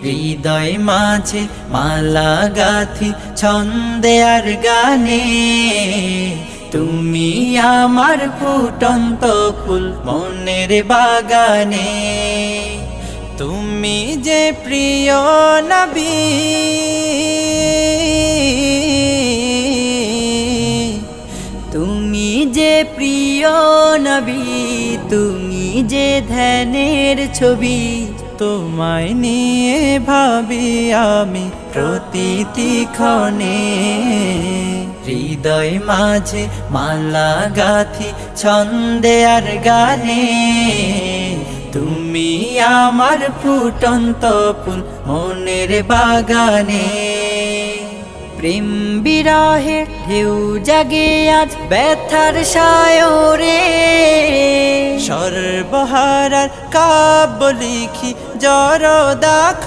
হৃদয় মাঝে মালা গাথি ছন্দে আর গানে, তুমি আমার ফুটন্ত ফুল মনের বাগানে। তুমি যে প্রিয় নবী, তুমি যে প্রিয় নবী, তুমি যে ধ্যানের ছবি, তোমায় নিয়ে ভাবি আমি প্রতিটি ক্ষণে। হৃদয় মাঝে মালা গাথি ছন্দে আর গানে, তুমি আমার ফুটন্ত ফুল মনের বাগানে। প্রেম বিরহে ঢেউ জাগে আজ ব্যথার সায়রে, সর্বহারার কাব্য লিখি জড় দাখ।